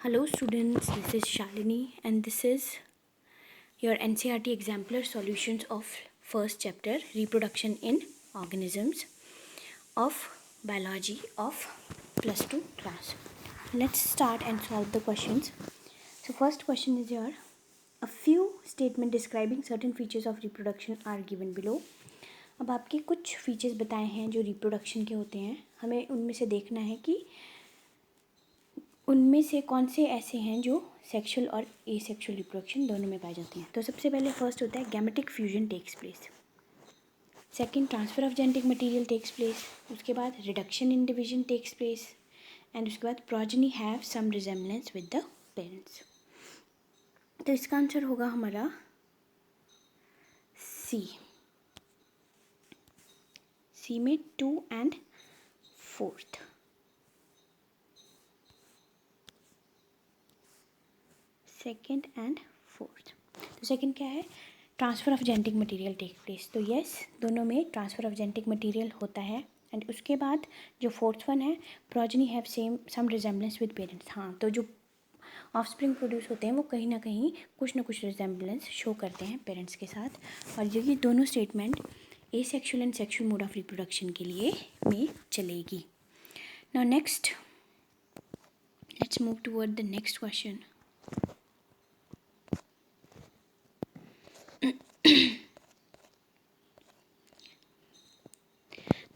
Hello students, this is Shalini and this is your NCERT exemplar solutions of first chapter reproduction in organisms of biology of plus 2 class. Let's start and solve the questions. So first question is your a few statement describing certain features of reproduction are given below. अब आपके कुछ features बताए हैं जो reproduction के होते हैं, हमें उनमें से देखना है कि उनमें से कौन से ऐसे हैं जो सेक्सुअल और एसेक्सुअल रिप्रोडक्शन दोनों में पाए जाते हैं. तो सबसे पहले फर्स्ट होता है gametic fusion takes place. Second transfer of genetic material takes place. उसके बाद reduction in division takes place. And उसके बाद progeny have some resemblance with the parents. तो इसका आंसर होगा हमारा सी में 2 and 4th. Second and fourth. तो सेकेंड क्या है, transfer of genetic material take place. तो यस, दोनों में ट्रांसफ़र ऑफ जेनेटिक मटेरियल होता है. एंड उसके बाद जो फोर्थ वन है, progeny have some resemblance with parents. हाँ, तो जो ऑफस्प्रिंग प्रोड्यूस होते हैं वो कहीं ना कहीं कुछ ना कुछ रिजेम्बलेंस शो करते हैं पेरेंट्स के साथ. और ये दोनों statement asexual and sexual mode of reproduction के लिए में चलेगी. Now next, let's move toward the next question.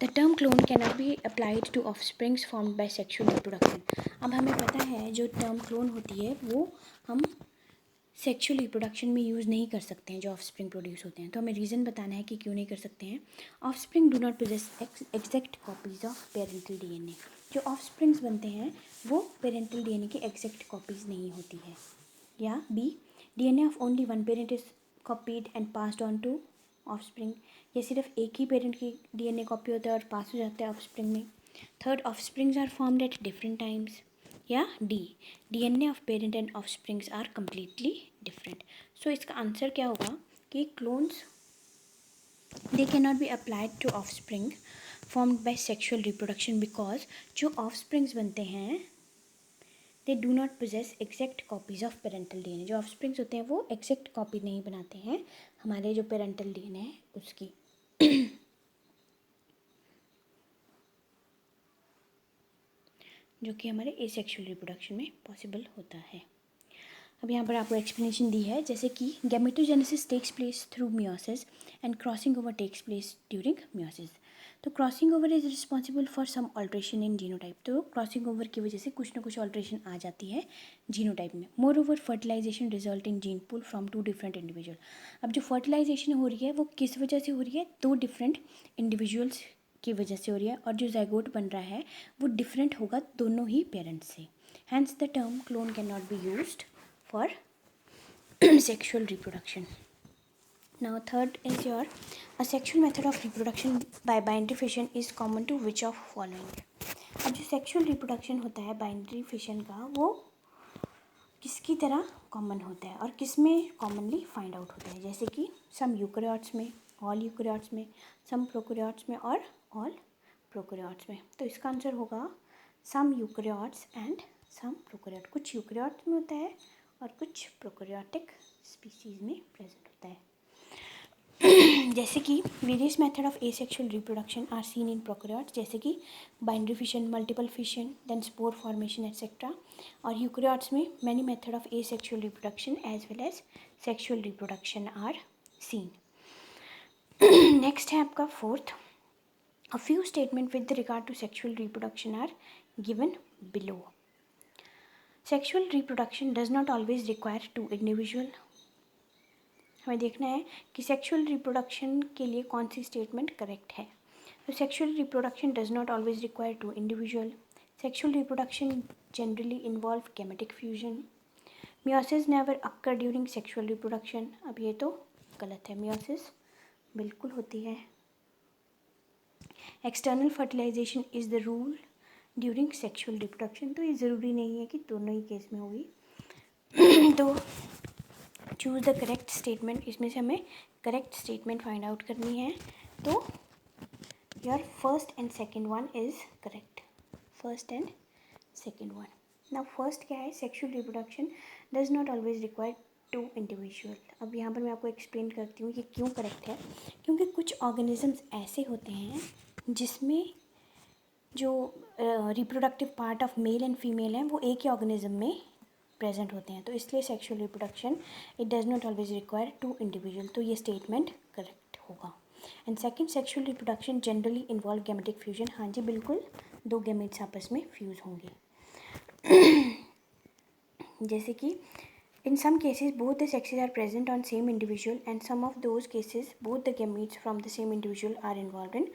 The term clone cannot be applied to offsprings formed by sexual reproduction. अब हमें पता है जो टर्म क्लोन होती है वो हम सेक्सुअल रिप्रोडक्शन में यूज़ नहीं कर सकते हैं जो ऑफस्प्रिंग प्रोड्यूस होते हैं. तो हमें रीज़न बताना है कि क्यों नहीं कर सकते हैं. Offspring do not possess exact copies of parental DNA. जो ऑफस्प्रिंग्स बनते हैं वो पेरेंटल डीएनए की एग्जैक्ट कॉपीज़ नहीं होती है. या B, DNA of only one parent is copied and passed on to offspring. ये सिर्फ एक ही पेरेंट की डीएनए कॉपी होता है और पास हो जाता है ऑफस्प्रिंग में. Third, offsprings are formed at different times. या D, DNA of parent and offsprings are completely different. So इसका आंसर क्या होगा कि clones they can not be applied to offspring formed by sexual reproduction because जो offsprings बनते हैं they do not possess exact copies of parental DNA. जो offsprings होते हैं वो एग्जैक्ट कॉपी नहीं बनाते हैं हमारे जो पेरेंटल डीएनए है उसकी. जो कि हमारे एसेक्सुअल रिप्रोडक्शन में पॉसिबल होता है. अब यहाँ पर आपको एक्सप्लेनेशन दी है जैसे कि gametogenesis takes place through meiosis and crossing over takes place during meiosis. तो crossing over is responsible for some alteration in genotype. तो क्रॉसिंग ओवर की वजह से कुछ ना कुछ ऑल्ट्रेशन आ जाती है जीनोटाइप में. Moreover fertilization result in gene pool from 2 different individual. अब जो फर्टिलाइजेशन हो रही है वो किस वजह से हो रही है, 2 डिफरेंट इंडिविजुअल्स की वजह से हो रही है. और जो ज़ाइगोट बन रहा है वो डिफरेंट होगा दोनों ही पेरेंट्स से. Hence the term clone can not be used for sexual reproduction. Now third is your a sexual method of reproduction by binary fission is common to which of following. अब जो sexual reproduction होता है binary fission का वो किसकी तरह common होता है और किस में कॉमनली फाइंड आउट होता है. जैसे कि सम यूकैरियोट्स में, ऑल यूकैरियोट्स में, सम प्रोकैरियोट्स में और ऑल प्रोकैरियोट्स में. तो इसका आंसर होगा सम यूकैरियोट्स एंड सम प्रोकैरियोट. कुछ यूकैरियोट्स में होता है और कुछ प्रोकैरियोटिक स्पीसीज में प्रेजेंट होता है. जैसे कि various method of asexual reproduction are seen in prokaryotes. जैसे कि binary fission, multiple fission, then spore formation etcetera. और यूकैरियोट्स में many method of asexual reproduction as well as sexual reproduction are seen. Next है आपका fourth. A few statements with regard to sexual reproduction are given below. Sexual reproduction does not always require 2 individual. हमें देखना है कि sexual reproduction के लिए कौन सी statement correct है. तो sexual reproduction does not always require 2 individual. Sexual reproduction generally involve gametic fusion. Meiosis never occur during sexual reproduction. अब ये तो गलत है, मियोसिस बिल्कुल होती है. External fertilization is the rule during sexual reproduction. तो ये ज़रूरी नहीं है कि दोनों ही केस में होगी. तो चूज़ द करेक्ट स्टेटमेंट. इसमें से हमें करेक्ट स्टेटमेंट फाइंड आउट करनी है. तो your first and second one is correct. First and second one. No first क्या है, sexual reproduction does not always require two individual. अब यहाँ पर मैं आपको एक्सप्लेन करती हूँ ये क्यों करेक्ट है। क्योंकि कुछ ऑर्गेनिजम्स ऐसे होते हैं जिसमें जो reproductive part of male and female हैं वो एक ही ऑर्गेनिज्म में प्रेजेंट होते हैं, तो इसलिए sexual reproduction it does not always require two individual, तो ये स्टेटमेंट करेक्ट होगा। And second, sexual reproduction generally involve gametic fusion. हाँ जी बिल्कुल, दो गैमेट्स आपस में फ्यूज़ होंगे। जैसे कि in some cases both the sexes are present on same individual, and some of those cases both the gametes from the same individual are involved in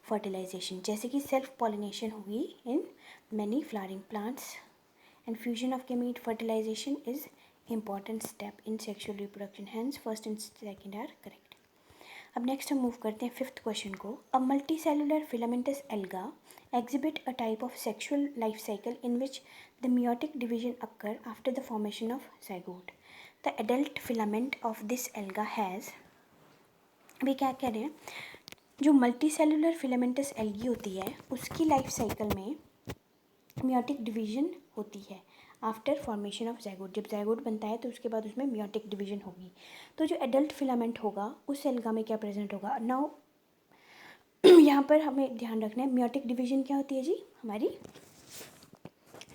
fertilization। जैसे कि self pollination हुई in many flowering plants, and fusion of gamete fertilization is important step in sexual reproduction, hence first and second are correct। अब next हम move करते हैं fifth question को। A multi cellular filamentous alga exhibit a type of sexual life cycle in which the meiotic division occur after the formation of zygote। The adult filament of this alga has, अभी क्या कह रहे हैं, जो multi cellular filamentous algae होती है उसकी life cycle में मियोटिक डिवीजन होती है आफ्टर फॉर्मेशन ऑफ ज़ाइगोट। जब ज़ाइगोट बनता है तो उसके बाद उसमें मियोटिक डिवीजन होगी। तो जो एडल्ट फिलामेंट होगा उस एल्गा में क्या प्रेजेंट होगा। नाउ यहाँ पर हमें ध्यान रखना है, मियोटिक डिवीजन क्या होती है जी, हमारी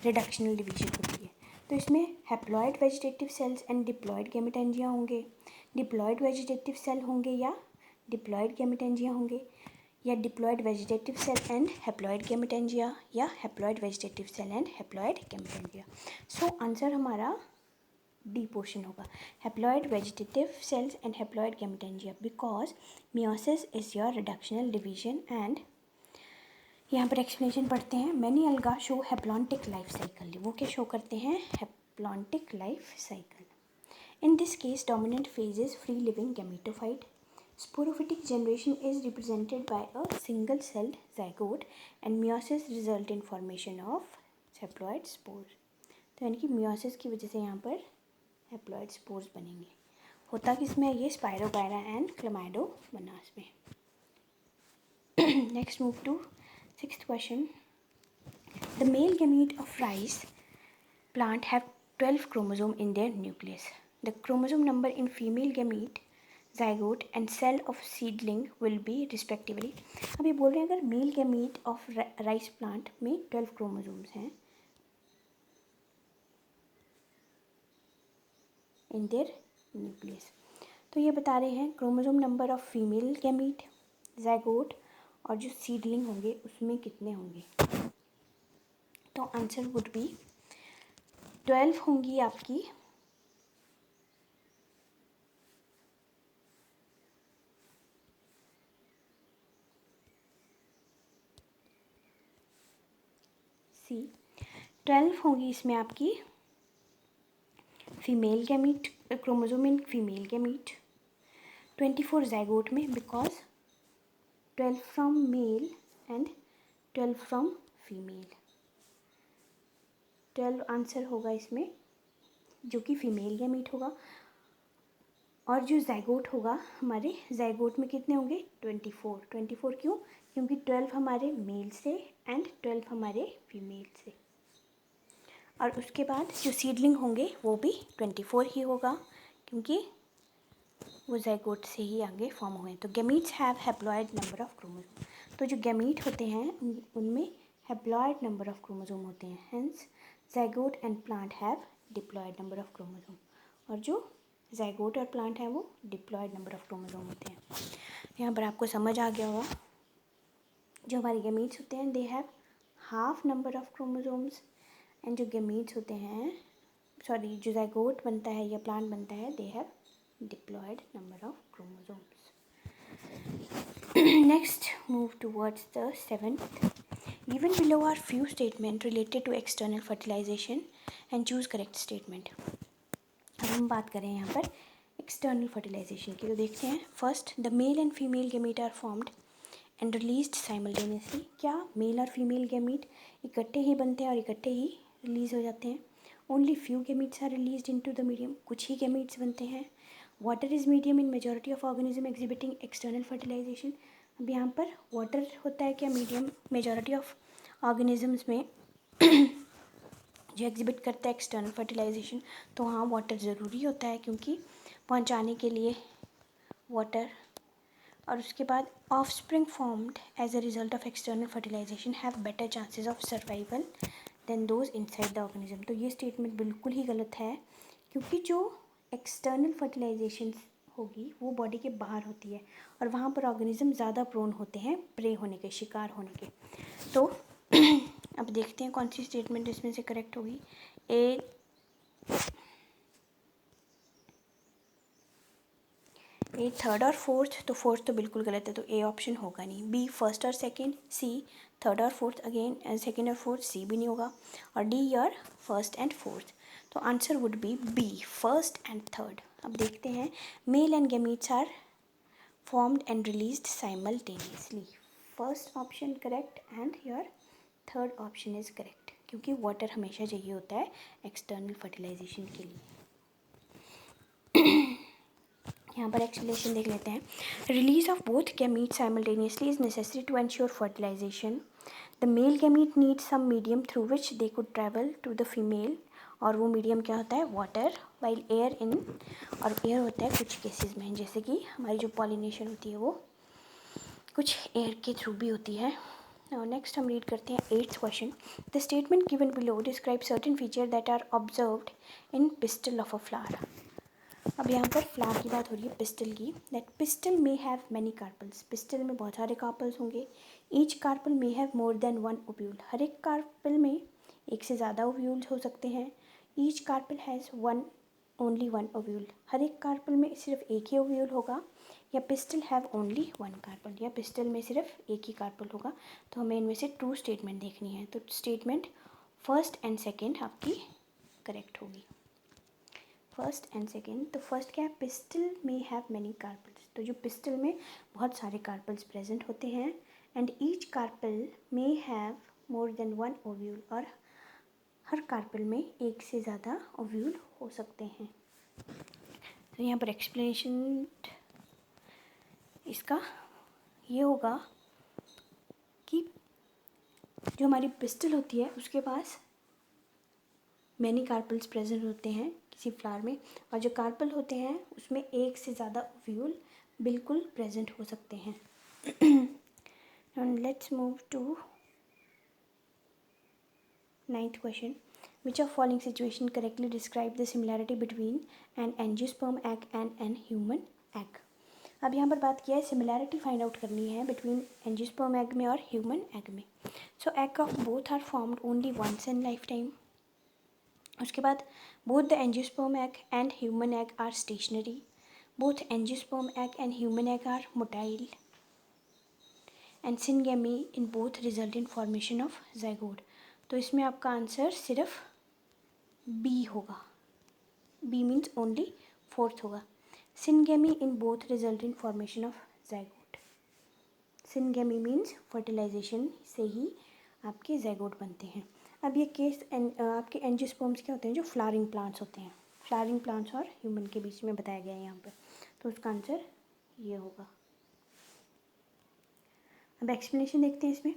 रिडक्शनल डिवीजन होती है। तो इसमें haploid vegetative cells and diploid gametangia होंगे, डिप्लॉइड वेजिटेटिव सेल होंगे या डिप्लॉइड गैमेटेंजिया होंगे, या diploid vegetative cell and haploid gametangia, या haploid vegetative cell and haploid gametangia. So answer हमारा डी पोर्शन होगा, haploid vegetative cells and haploid gametangia, because meiosis is your reductional division. And यहाँ पर explanation पढ़ते हैं, many अलगा show haplontic life cycle. वो क्या शो करते हैं, haplontic life cycle. In this case dominant phase is free living gametophyte. Sporophytic generation is represented by a single celled zygote and meiosis result in formation of haploid spores। तो यानी कि meiosis की वजह से यहाँ पर haploid spores बनेंगे। होता किसमें ये स्पायरोगायरा एंड क्लमाइडोमोनास में। Next move to sixth question. The male gamete of rice plant have 12 chromosome in their nucleus। The chromosome number in female gamete, zygote and cell of seedling will be respectively। अब ये बोल रहे हैं अगर male gamete of rice plant में 12 chromosomes हैं in their nucleus, तो ये बता रहे हैं chromosome number of female gamete, zygote और जो सीडलिंग होंगे उसमें कितने होंगे। तो आंसर वुड बी 12 होंगी आपकी सी, 12 होंगी इसमें आपकी female gamete, chromosome in female gamete, 24 zygote में, because 12 from male and 12 from female. 12 answer होगा इसमें जो कि फीमेल गैमीट होगा। और जो ज़ाइगोट होगा, हमारे ज़ाइगोट में कितने होंगे 24। 24 क्यों, क्योंकि 12 हमारे मेल से एंड 12 हमारे फीमेल से। और उसके बाद जो सीडलिंग होंगे वो भी 24 ही होगा क्योंकि वो ज़ाइगोट से ही आगे फॉर्म हुए हैं। तो gametes have haploid number of chromosome. तो जो गैमीट होते हैं उनमें हैप्लॉइड नंबर ऑफ क्रोमोसोम होते हैं, hence zygote and plant have diploid number of chromosome. और जो ज़ाइगोट और प्लांट है वो डिप्लॉइड नंबर ऑफ क्रोमोसोम होते हैं। यहाँ पर आपको समझ आ गया होगा, जो हमारे गैमीट्स होते हैं they have half number of chromosomes, and जो गैमीट्स होते हैं, सॉरी जो ज़ाइगोट बनता है या प्लांट बनता है, they have diploid number of chromosomes. Next move towards the seventh. Given below are few statements related to external fertilization and choose correct statement। अब हम बात करें यहाँ पर एक्सटर्नल फर्टिलाइजेशन की, तो देखते हैं। First, the male and female gamete are formed and released simultaneously. क्या मेल और फीमेल गैमीट इकट्ठे ही बनते हैं और इकट्ठे ही रिलीज हो जाते हैं। Only few gametes are released into the medium, कुछ ही गैमीट्स बनते हैं। Water is medium in majority of organism exhibiting external fertilization. अब यहाँ पर वाटर होता है क्या मीडियम मेजॉरिटी ऑफ ऑर्गेनिजम्स में जो एग्जिबिट करता है एक्सटर्नल फर्टिलाइजेशन, तो हाँ वाटर ज़रूरी होता है क्योंकि पहुंचाने के लिए वाटर। और उसके बाद offspring formed as a result of external fertilization have better chances of survival than those inside the organism. तो ये स्टेटमेंट बिल्कुल ही गलत है क्योंकि जो एक्सटर्नल फर्टिलाइजेशन होगी वो बॉडी के बाहर होती है और वहाँ पर ऑर्गेनिज्म ज़्यादा प्रोन होते हैं प्रे होने के, शिकार होने के। तो अब देखते हैं कौन सी स्टेटमेंट इसमें से करेक्ट होगी। ए थर्ड और फोर्थ, तो फोर्थ तो बिल्कुल गलत है, तो ए ऑप्शन होगा नहीं। बी फर्स्ट और सेकंड, सी थर्ड और फोर्थ, अगेन सेकंड और फोर्थ, सी भी नहीं होगा। और D your first and fourth, तो answer would be B first and third. अब देखते हैं, male and gametes are formed and released simultaneously. First option correct and your third option is correct क्योंकि water हमेशा चाहिए होता है एक्सटर्नल फर्टिलाइजेशन के लिए। यहाँ पर एक्सप्लेनेशन देख लेते हैं। Release of both gamete simultaneously is necessary to ensure fertilization. The male gamete need some medium through which they could travel to the female, और वो मीडियम क्या होता है, वाटर, वाइल एयर इन, और एयर होता है कुछ केसेस में, जैसे कि हमारी जो पॉलिनेशन होती है वो कुछ एयर के थ्रू भी होती है। नेक्स्ट हम रीड करते हैं 8th question. The statement given below describe certain feature that are observed in pistil of a flower. अब यहाँ पर फ्लावर की बात हो रही है, पिस्टल की। That pistil may have many carpels, pistil में बहुत सारे कार्पल्स होंगे। Each carpel may have more than one ovule, हर एक कार्पल में एक से ज़्यादा ओव्यूल हो सकते हैं। Each carpel has only one ovule, हर एक कार्पल में सिर्फ एक ही ओव्यूल होगा। या pistil have only one carpel, या पिस्टल में सिर्फ एक ही कार्पल होगा। तो हमें इनमें से ट्रू स्टेटमेंट देखनी है, तो स्टेटमेंट फर्स्ट एंड सेकेंड आपकी करेक्ट होगी। फर्स्ट एंड सेकेंड, तो फर्स्ट क्या है, पिस्टल में हैव मैनी कार्पल्स, तो जो पिस्टल में बहुत सारे कार्पल्स प्रेजेंट होते हैं। एंड ईच कार्पल में have more than one ovule, और हर कार्पल में एक से ज़्यादा ओव्यूल हो सकते हैं। तो यहाँ पर एक्सप्लेनेशन इसका ये होगा कि जो हमारी पिस्टल होती है उसके पास मैनी कार्पल्स प्रेजेंट होते हैं किसी फ्लावर में, और जो कार्पल होते हैं उसमें एक से ज़्यादा ओव्यूल बिल्कुल प्रेजेंट हो सकते हैं। And let's move to 9th question. Which of following situation correctly describe the similarity between an angiosperm egg and an human egg? अब यहाँ पर बात किया है सिमिलैरिटी फाइंड आउट करनी है बिटवीन एंजियोस्पर्म एग में और ह्यूमन एग में। So egg of both are formed only once in life time. उसके बाद both the angiosperm egg and human egg are stationary, both angiosperm egg and human egg are motile, and syngamy in both result in formation of zygote. तो इसमें आपका answer सिर्फ B होगा, B means only fourth होगा। Syngamy in both result in formation of zygote. Syngamy means fertilization से ही आपके zygote बनते हैं। अब ये केस आपके एंजियोस्पर्म्स क्या होते हैं, जो फ्लावरिंग प्लांट्स होते हैं, फ्लावरिंग प्लांट्स और ह्यूमन के बीच में बताया गया है यहाँ पर, तो उसका आंसर ये होगा। अब एक्सप्लेनेशन देखते हैं इसमें।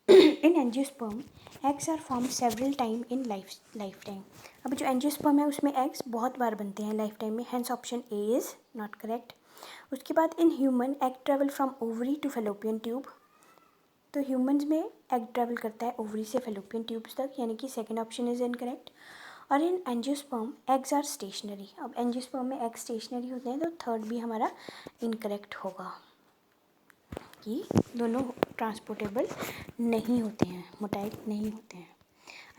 In angiosperm eggs are form several time in life time. अब जो एंजियोस्पर्म है उसमें एग्स बहुत बार बनते हैं लाइफ टाइम में, hence option A is not correct. उसके बाद in human egg travel from ovary to fallopian tube, तो ह्यूमन्स में एग ट्रेवल करता है ओवरी से फेलोपियन ट्यूब्स तक, यानी कि सेकंड ऑप्शन इज़ इनकरेक्ट। और in angiosperm eggs are stationary, अब एंजियोस्पर्म में एग स्टेशनरी होते हैं, तो थर्ड भी हमारा इनकरेक्ट होगा कि दोनों ट्रांसपोर्टेबल नहीं होते हैं, मोटाइल नहीं होते हैं।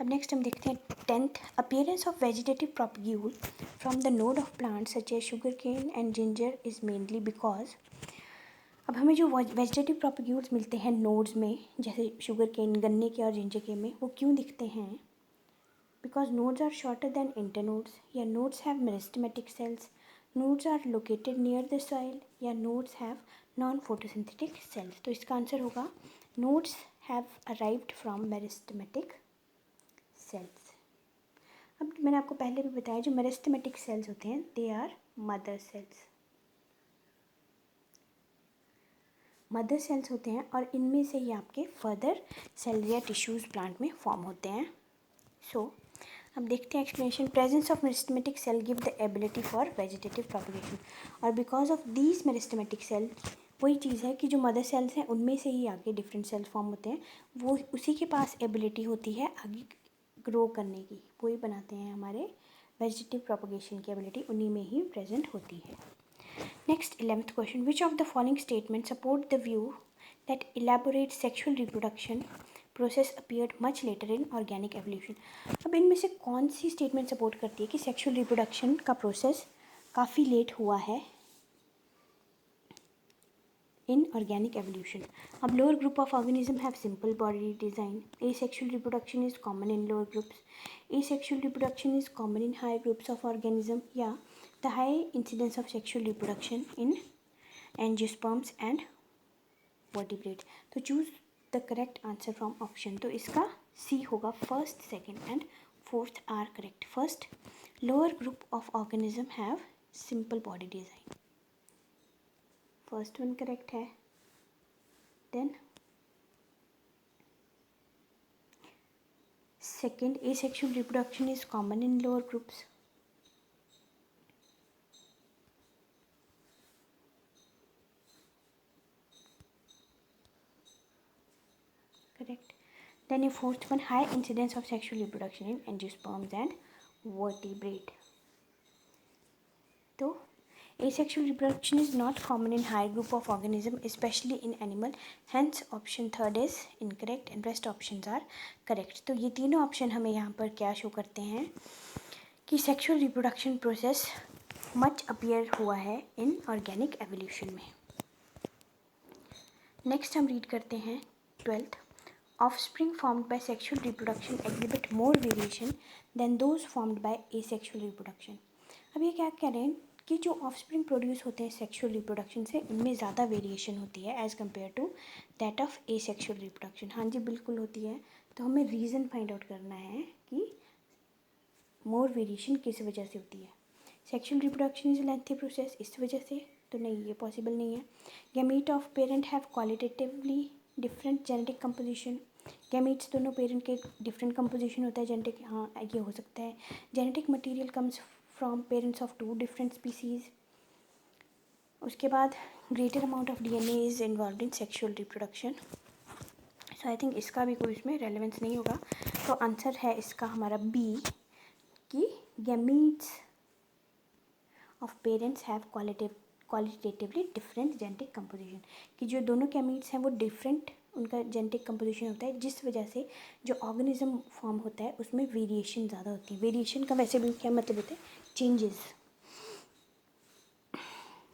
अब नेक्स्ट हम देखते हैं 10th। Appearance of vegetative propagule from the node of plant such as sugar cane and ginger is mainly because. अब हमें जो वेजिटेटिव प्रोपग्यूल्स मिलते हैं नोड्स में, जैसे शुगर केन, गन्ने के और जिंजर के में, वो क्यों दिखते हैं, because nodes are shorter than internodes, या nodes have meristematic cells, nodes are located near the soil, या nodes have non photosynthetic cells. तो इसका आंसर होगा nodes have arrived from meristematic cells. अब मैंने आपको पहले भी बताया जो मेरिस्टेमेटिक सेल्स होते हैं they are mother cells, mother cells होते हैं, और इनमें से ही आपके फर्दर सेल्स या टिश्यूज़ प्लांट में फॉर्म होते हैं। सो अब देखते हैं explanation. Presence of meristematic cell give the ability for vegetative propagation. और because of these meristematic cell, वही चीज़ है कि जो मदर सेल्स हैं उनमें से ही आगे डिफरेंट सेल्स फॉर्म होते हैं, वो उसी के पास एबिलिटी होती है आगे ग्रो करने की. वही बनाते हैं हमारे वेजिटेटिव प्रोपगेशन की एबिलिटी, उन्हीं में ही प्रेजेंट होती है. Next 11th question. Which of the following statement support the view that elaborate sexual reproduction process appeared much later in organic evolution. अब इनमें से कौन सी स्टेटमेंट सपोर्ट करती है कि सेक्शुअल रिप्रोडक्शन का प्रोसेस काफ़ी लेट हुआ है इन ऑर्गेनिक एवोल्यूशन. अब lower group of organism have simple body design. Asexual reproduction is common in lower groups. Asexual reproduction is common in high groups of organism. या the high incidence of sexual reproduction in angiosperms and vertebrate. तो choose the correct answer from option. तो इसका C होगा. First, second and fourth are correct. First, lower group of organism have simple body design. First one correct है. Then second, asexual reproduction is common in lower groups. Correct. Then your fourth one, high incidence of sexual reproduction in angiosperms and vertebrate. So, asexual reproduction is not common in high group of organism, especially in animal. Hence, option third is incorrect and rest options are correct. तो ये तीनों option हमें यहाँ पर क्या show करते हैं कि sexual reproduction process much appear हुआ है इन ऑर्गेनिक एवोल्यूशन में. नेक्स्ट हम रीड करते हैं 12th. Offspring formed by sexual reproduction exhibit more variation than those formed by asexual reproduction. अब ये क्या कह रहे हैं कि जो ऑफस्प्रिंग प्रोड्यूस होते हैं सेक्शुअल रिप्रोडक्शन से, इनमें ज़्यादा वेरिएशन होती है as compare to that of asexual reproduction. हाँ जी, बिल्कुल होती है. तो हमें रीज़न फाइंड आउट करना है कि मोर वेरिएशन किस वजह से होती है. Sexual reproduction is lengthy process, इस वजह से तो नहीं, ये पॉसिबल नहीं है. Gamete of parent have qualitatively different genetic composition. Gametes दोनों पेरेंट के डिफरेंट कंपोजिशन होता है जेनेटिक. हाँ, ये हो सकता है. Genetic material comes from parents of 2 different species. उसके बाद greater amount of DNA is involve in sexual reproduction. So I think इसका भी कोई इसमें रेलेवेंस नहीं होगा. तो आंसर है इसका हमारा बी कि gametes of parents have qualitatively different genetic composition. कि जो दोनों गैमीट्स हैं वो डिफरेंट उनका जेनेटिक कंपोजिशन होता है, जिस वजह से जो ऑर्गेनिज्म फॉर्म होता है उसमें वेरिएशन ज़्यादा होती है. वेरिएशन का वैसे भी क्या मतलब होता है? चेंजेस.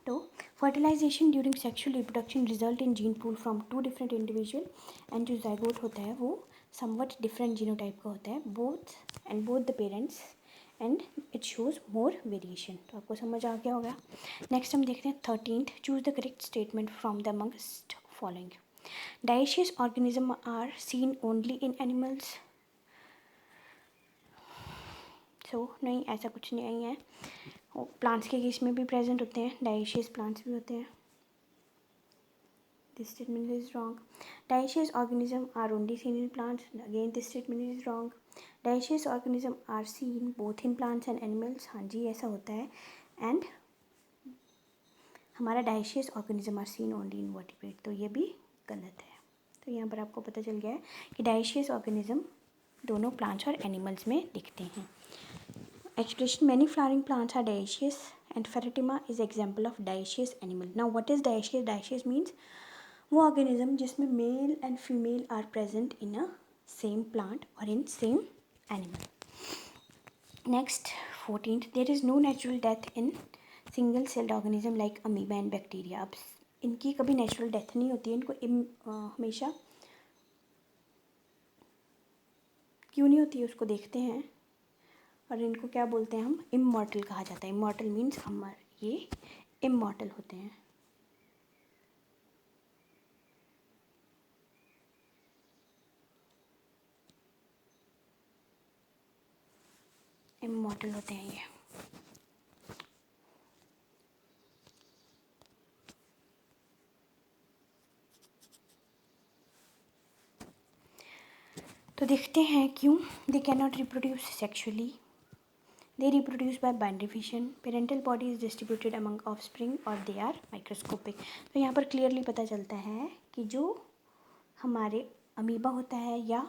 तो fertilization during sexual reproduction result in gene pool from 2 different individual. And जो जाइगोट होता है वो समवट डिफरेंट जीनोटाइप का होता है. Both the parents and it shows more variation. तो आपको समझ आ गया होगा. नेक्स्ट हम देखते हैं 13th. Choose the correct statement from the amongst following. Dioecious organisms are seen only in animals. So नहीं, ऐसा कुछ नहीं है. प्लांट्स के केस में भी प्रेजेंट होते हैं, डाइशियस प्लांट्स भी होते हैं. This statement is wrong. Dioecious organisms are only seen in plants. Again this statement is wrong. Dioecious organisms are seen both in plants and animals. हाँ जी, ऐसा होता है. And हमारा dioecious organisms are seen only in vertebrate. तो ये भी गलत है. तो यहाँ पर आपको पता चल गया है कि डाइशियस ऑर्गेनिज्म दोनों प्लांट्स और एनिमल्स में दिखते हैं. Expression many flowering plants are dioecious and Pheretima is example of dioecious animal. Now what is dioecious? Dioecious means वो ऑर्गेनिज्म जिसमें male and female are present in a same plant और in same animal. Next 14th. There is no natural death in single celled organism like amoeba and bacteria. अब इनकी कभी natural death नहीं होती है. इनको हमेशा क्यों नहीं होती है उसको देखते हैं. और इनको क्या बोलते हैं हम? इमॉर्टल कहा जाता है. इमॉर्टल मीन्स अमर. ये इमॉर्टल होते हैं. इमॉर्टल होते हैं ये. तो देखते हैं क्यों. दे can not reproduce sexually. They reproduce by binary fission. Parental body is distributed among offspring or they are microscopic. तो यहाँ पर क्लियरली पता चलता है कि जो हमारे अमीबा होता है या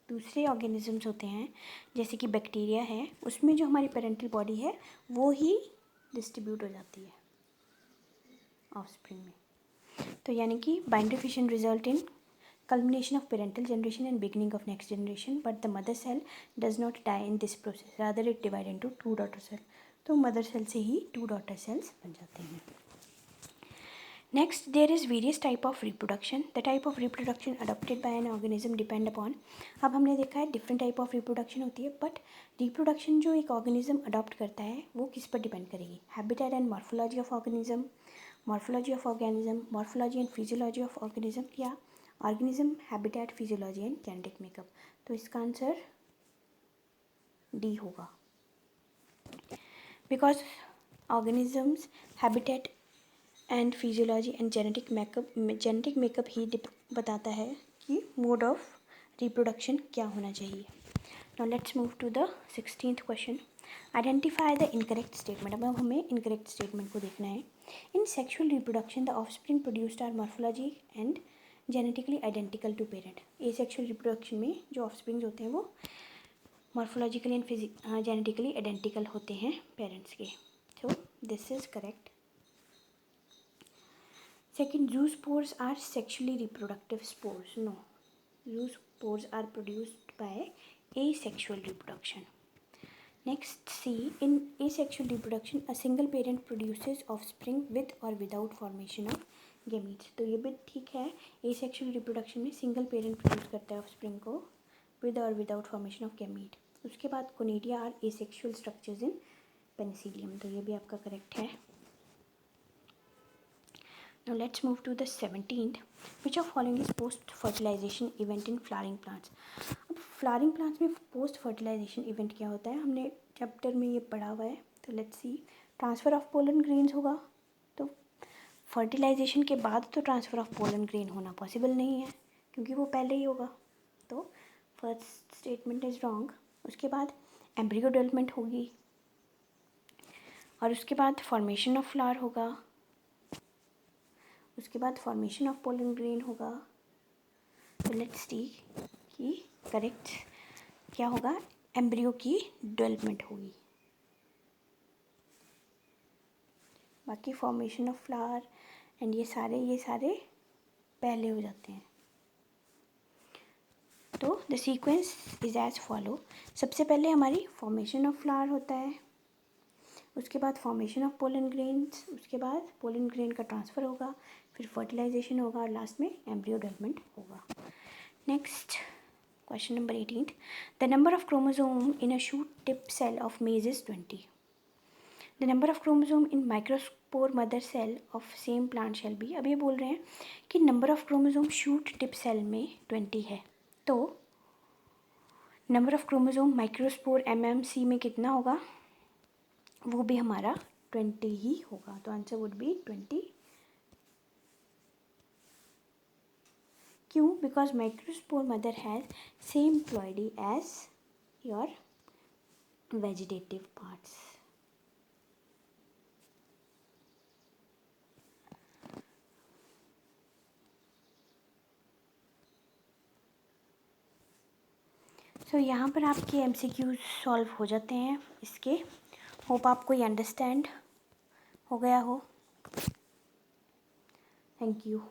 दूसरे ऑर्गेनिजम्स होते हैं जैसे कि बैक्टीरिया है, उसमें जो हमारी पेरेंटल बॉडी है वो ही डिस्ट्रीब्यूट हो जाती है ऑफस्प्रिंग में। तो यानी कि binary fission result in culmination of parental generation and beginning of next generation, but the mother cell does not die in this process, rather it divide into two daughter cell. तो mother cell से ही two daughter cells बन जाते हैं. Next, there is various type of reproduction. The type of reproduction adopted by an organism depend upon. अब हमने देखा है different type of reproduction होती है, but reproduction जो एक organism adopt करता है वो किस पर depend करेगी? Habitat and morphology of organism, morphology of organism, morphology and physiology of organism या organism, habitat, physiology and genetic makeup. तो इसका आंसर डी होगा, because organisms, habitat and physiology and genetic makeup ही बताता है कि मोड ऑफ रिप्रोडक्शन क्या होना चाहिए. Now let's move to the 16th question. Identify the incorrect statement. अब हमें इनकरेक्ट स्टेटमेंट को देखना है. In sexual reproduction the offspring produced are morphology and genetically identical to parent. Asexual reproduction में जो ऑफस्प्रिंग्स होते हैं वो मॉर्फोलॉजिकली एंड जेनेटिकली आइडेंटिकल होते हैं पेरेंट्स के. So this is correct. Second, zoospores are sexually reproductive spores. No, zoospores are produced by asexual reproduction. Next, C. In asexual reproduction, a single parent produces offspring with or without formation of gametes. तो ये भी ठीक है. asexual reproduction में single parent produce करता है offspring को with और विदाउट फॉर्मेशन ऑफ गैमीट. उसके बाद conidia are asexual structures in penicillium. तो ये भी आपका करेक्ट है. Now let's move to the 17th. Which of following is post fertilization event in flowering plants? अब फ्लावरिंग प्लांट्स में पोस्ट फर्टिलाइजेशन इवेंट क्या होता है, हमने चैप्टर में ये पढ़ा हुआ है. तो let's see. Transfer of pollen grains होगा. तो फर्टिलाइजेशन के बाद तो ट्रांसफ़र ऑफ पोलन ग्रेन होना पॉसिबल नहीं है क्योंकि वो पहले ही होगा. तो फर्स्ट स्टेटमेंट इज़ रॉन्ग. उसके बाद एम्ब्रियो डेवलपमेंट होगी और उसके बाद फॉर्मेशन ऑफ फ्लावर होगा. उसके बाद फॉर्मेशन ऑफ पोलन ग्रेन होगा. तो लेट्स सी कि करेक्ट क्या होगा. एम्ब्रियो की डेवलपमेंट होगी. बाकी फॉर्मेशन ऑफ फ्लावर एंड ये सारे पहले हो जाते हैं. तो the sequence is as follow. सबसे पहले हमारी फॉर्मेशन ऑफ फ्लावर होता है, उसके बाद फॉर्मेशन ऑफ पोलन ग्रेन्स, उसके बाद पोलन ग्रेन का ट्रांसफ़र होगा, फिर फर्टिलाइजेशन होगा और लास्ट में एम्ब्रियो डेवलपमेंट होगा. Next question number 18. The number of chromosome in a shoot tip cell of maize is 20. The number of chromosome in microspore mother cell of same plant shall be. अब ये बोल रहे हैं कि number of chromosome shoot tip cell में 20 है. तो number of chromosome microspore MMC में कितना होगा, वो भी हमारा 20 ही होगा. तो आंसर वुड बी 20. क्यों? Because microspore mother has same ploidy as your vegetative parts. So यहाँ पर आपके MCQ सॉल्व हो जाते हैं इसके. होप आपको ये अंडरस्टैंड हो गया हो. Thank you.